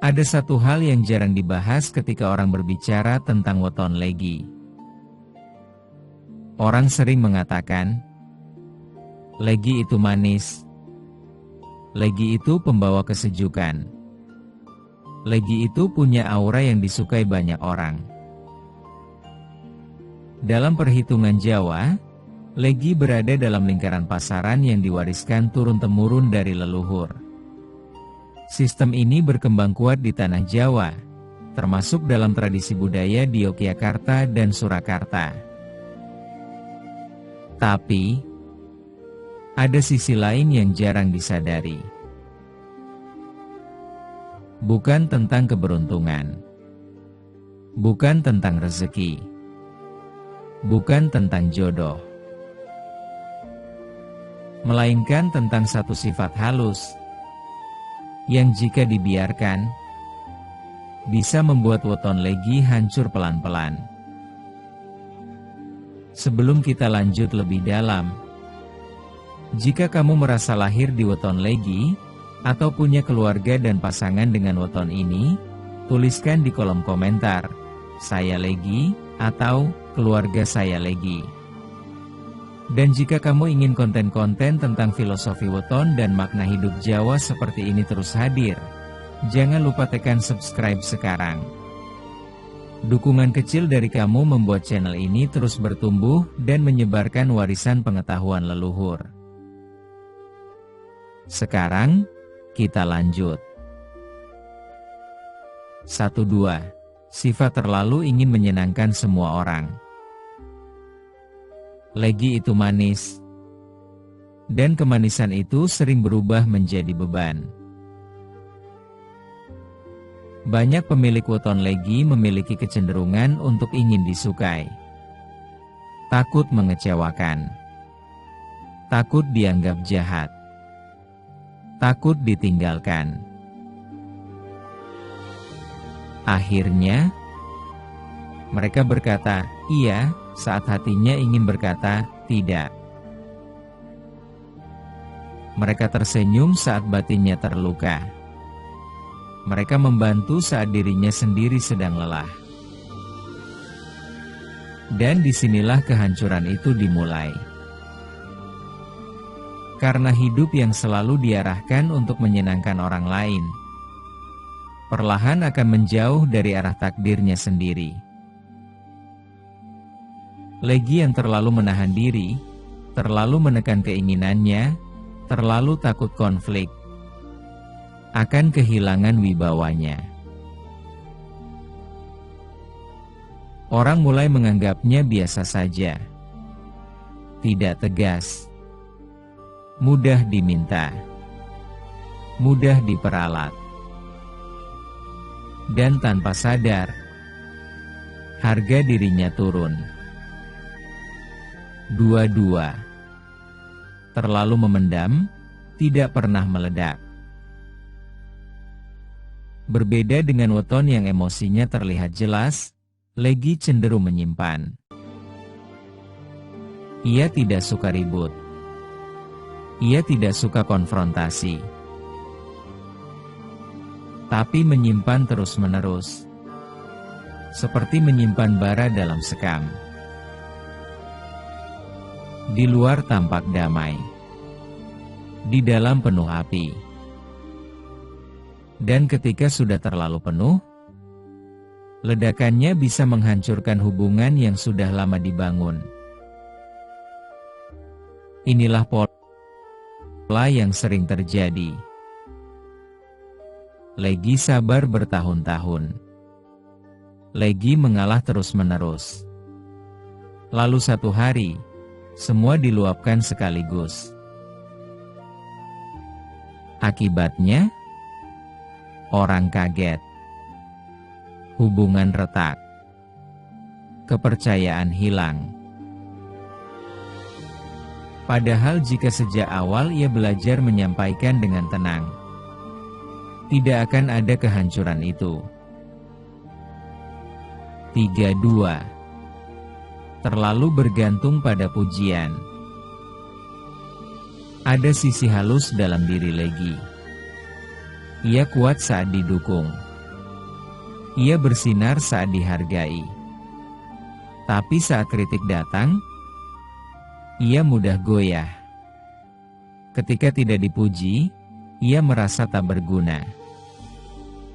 Ada satu hal yang jarang dibahas ketika orang berbicara tentang weton legi. Orang sering mengatakan, legi itu manis. Legi itu pembawa kesejukan. Legi itu punya aura yang disukai banyak orang. Dalam perhitungan Jawa, legi berada dalam lingkaran pasaran yang diwariskan turun-temurun dari leluhur. Sistem ini berkembang kuat di tanah Jawa, termasuk dalam tradisi budaya di Yogyakarta dan Surakarta. Tapi, ada sisi lain yang jarang disadari. Bukan tentang keberuntungan. Bukan tentang rezeki. Bukan tentang jodoh. Melainkan tentang satu sifat halus, yang jika dibiarkan, bisa membuat weton legi hancur pelan-pelan. Sebelum kita lanjut lebih dalam, jika kamu merasa lahir di weton legi, atau punya keluarga dan pasangan dengan weton ini, tuliskan di kolom komentar, saya legi, atau keluarga saya legi. Dan jika kamu ingin konten-konten tentang filosofi weton dan makna hidup Jawa seperti ini terus hadir, jangan lupa tekan subscribe sekarang. Dukungan kecil dari kamu membuat channel ini terus bertumbuh dan menyebarkan warisan pengetahuan leluhur. Sekarang, kita lanjut. 1-2. Sifat terlalu ingin menyenangkan semua orang. Legi itu manis, dan kemanisan itu sering berubah menjadi beban. Banyak pemilik weton legi memiliki kecenderungan untuk ingin disukai. Takut mengecewakan. Takut dianggap jahat. Takut ditinggalkan. Akhirnya, mereka berkata, iya, saat hatinya ingin berkata, tidak. Mereka tersenyum saat batinnya terluka. Mereka membantu saat dirinya sendiri sedang lelah. Dan disinilah kehancuran itu dimulai. Karena hidup yang selalu diarahkan untuk menyenangkan orang lain, perlahan akan menjauh dari arah takdirnya sendiri. Legi yang terlalu menahan diri, terlalu menekan keinginannya, terlalu takut konflik, akan kehilangan wibawanya. Orang mulai menganggapnya biasa saja, tidak tegas, mudah diminta, mudah diperalat, dan tanpa sadar, harga dirinya turun. 2. Terlalu memendam, tidak pernah meledak. Berbeda dengan weton yang emosinya terlihat jelas, legi cenderung menyimpan. Ia tidak suka ribut. Ia tidak suka konfrontasi. Tapi menyimpan terus-menerus. Seperti menyimpan bara dalam sekam. Di luar tampak damai. Di dalam penuh api. Dan ketika sudah terlalu penuh, ledakannya bisa menghancurkan hubungan yang sudah lama dibangun. Inilah pola yang sering terjadi. Legi sabar bertahun-tahun. Legi mengalah terus-menerus. Lalu satu hari, semua diluapkan sekaligus. Akibatnya, orang kaget. Hubungan retak. Kepercayaan hilang. Padahal jika sejak awal ia belajar menyampaikan dengan tenang, tidak akan ada kehancuran itu. 3-2. Terlalu bergantung pada pujian. Ada sisi halus dalam diri legi. Ia kuat saat didukung. Ia bersinar saat dihargai. Tapi saat kritik datang, ia mudah goyah. Ketika tidak dipuji, ia merasa tak berguna.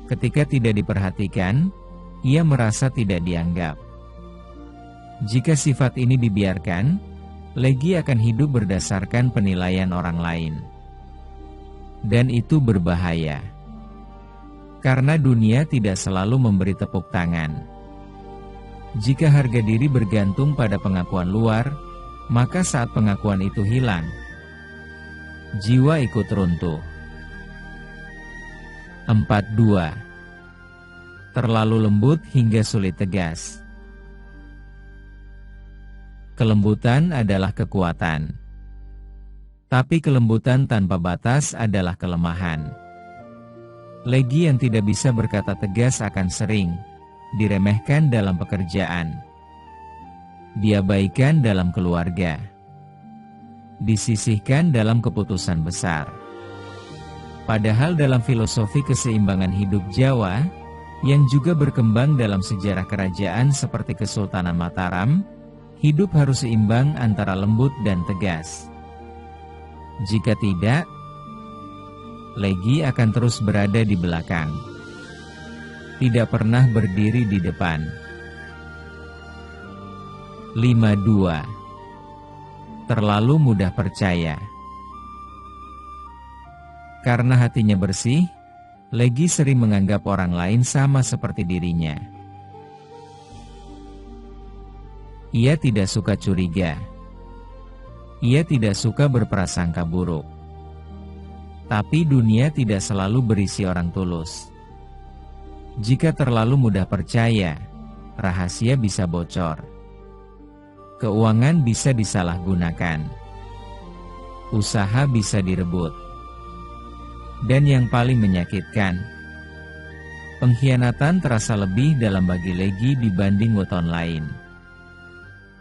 Ketika tidak diperhatikan, ia merasa tidak dianggap. Jika sifat ini dibiarkan, Legi akan hidup berdasarkan penilaian orang lain. Dan itu berbahaya. Karena dunia tidak selalu memberi tepuk tangan. Jika harga diri bergantung pada pengakuan luar, maka saat pengakuan itu hilang, jiwa ikut runtuh. 42. Terlalu lembut hingga sulit tegas. Kelembutan adalah kekuatan. Tapi kelembutan tanpa batas adalah kelemahan. Legi yang tidak bisa berkata tegas akan sering diremehkan dalam pekerjaan, diabaikan dalam keluarga, disisihkan dalam keputusan besar. Padahal dalam filosofi keseimbangan hidup Jawa, yang juga berkembang dalam sejarah kerajaan seperti Kesultanan Mataram, hidup harus seimbang antara lembut dan tegas. Jika tidak, Legi akan terus berada di belakang, tidak pernah berdiri di depan. 52. Terlalu mudah percaya. Karena hatinya bersih, Legi sering menganggap orang lain sama seperti dirinya. Ia tidak suka curiga. Ia tidak suka berprasangka buruk. Tapi dunia tidak selalu berisi orang tulus. Jika terlalu mudah percaya, rahasia bisa bocor. Keuangan bisa disalahgunakan. Usaha bisa direbut. Dan yang paling menyakitkan, pengkhianatan terasa lebih dalam bagi Legi dibanding weton lain.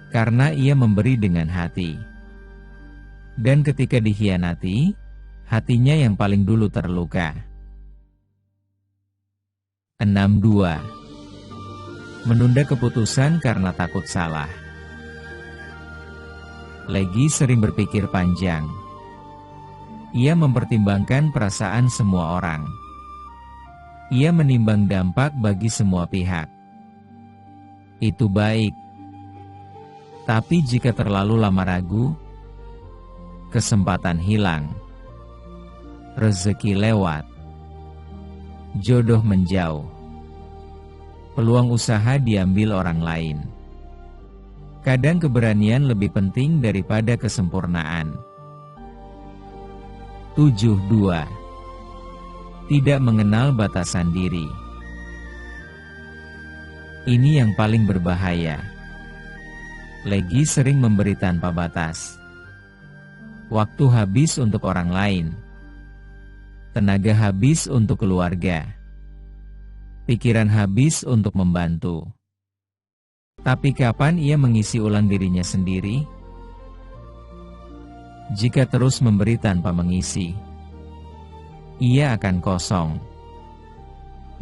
Karena ia memberi dengan hati. Dan ketika dikhianati, hatinya yang paling dulu terluka. 62. Menunda keputusan karena takut salah. Legi sering berpikir panjang. Ia mempertimbangkan perasaan semua orang. Ia menimbang dampak bagi semua pihak. Itu baik. Tapi jika terlalu lama ragu, kesempatan hilang. Rezeki lewat. Jodoh menjauh. Peluang usaha diambil orang lain. Kadang keberanian lebih penting daripada kesempurnaan. 72. Tidak mengenal batasan diri. Ini yang paling berbahaya. Legi sering memberi tanpa batas. Waktu habis untuk orang lain. Tenaga habis untuk keluarga. Pikiran habis untuk membantu. Tapi kapan ia mengisi ulang dirinya sendiri? Jika terus memberi tanpa mengisi, ia akan kosong.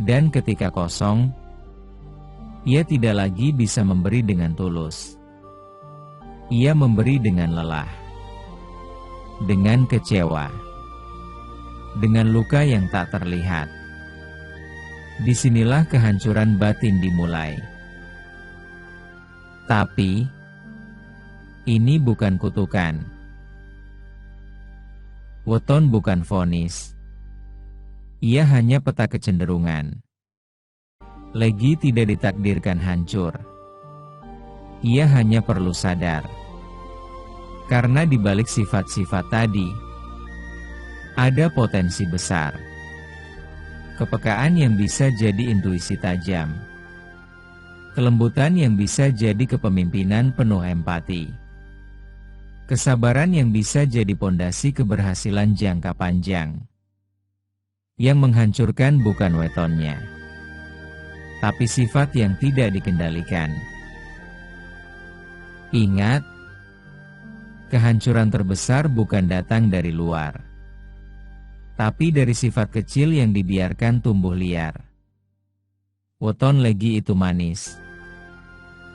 Dan ketika kosong, ia tidak lagi bisa memberi dengan tulus. Ia memberi dengan lelah, dengan kecewa, dengan luka yang tak terlihat. Disinilah kehancuran batin dimulai. Tapi, ini bukan kutukan. Weton bukan vonis. Ia hanya peta kecenderungan. Legi tidak ditakdirkan hancur. Ia hanya perlu sadar. Karena di balik sifat-sifat tadi, ada potensi besar. Kepekaan yang bisa jadi intuisi tajam. Kelembutan yang bisa jadi kepemimpinan penuh empati. Kesabaran yang bisa jadi pondasi keberhasilan jangka panjang. Yang menghancurkan bukan wetonnya, tapi sifat yang tidak dikendalikan. Ingat, kehancuran terbesar bukan datang dari luar, tapi dari sifat kecil yang dibiarkan tumbuh liar. Weton Legi itu manis.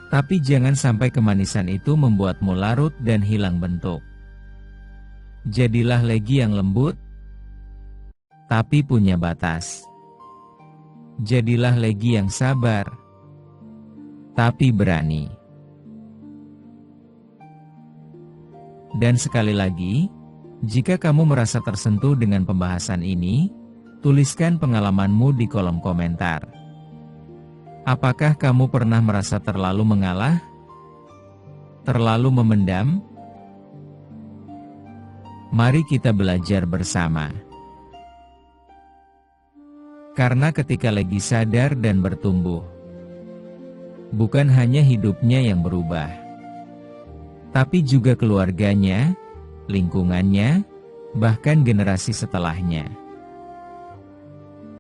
Tapi jangan sampai kemanisan itu membuatmu larut dan hilang bentuk. Jadilah Legi yang lembut, tapi punya batas. Jadilah Legi yang sabar, tapi berani. Dan sekali lagi, jika kamu merasa tersentuh dengan pembahasan ini, tuliskan pengalamanmu di kolom komentar. Apakah kamu pernah merasa terlalu mengalah? Terlalu memendam? Mari kita belajar bersama. Karena ketika Legi sadar dan bertumbuh, bukan hanya hidupnya yang berubah, tapi juga keluarganya, lingkungannya, bahkan generasi setelahnya.